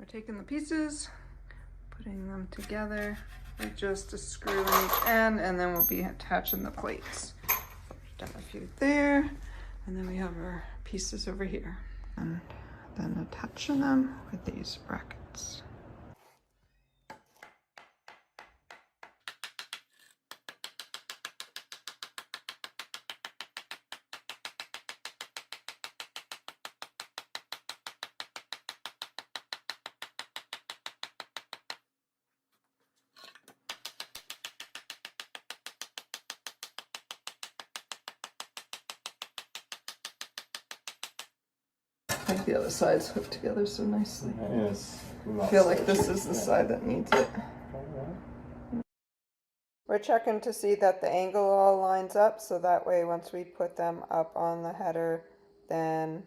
We're taking the pieces, putting them together with just a screw in each end, and then we'll be attaching the plates. Done a few there, and then we have our pieces over here. And then attaching them with these brackets. I think the other side's hooked together so nicely. Yes. I feel like this is the side that needs it. We're checking to see that the angle all lines up, so that way once we put them up on the header, then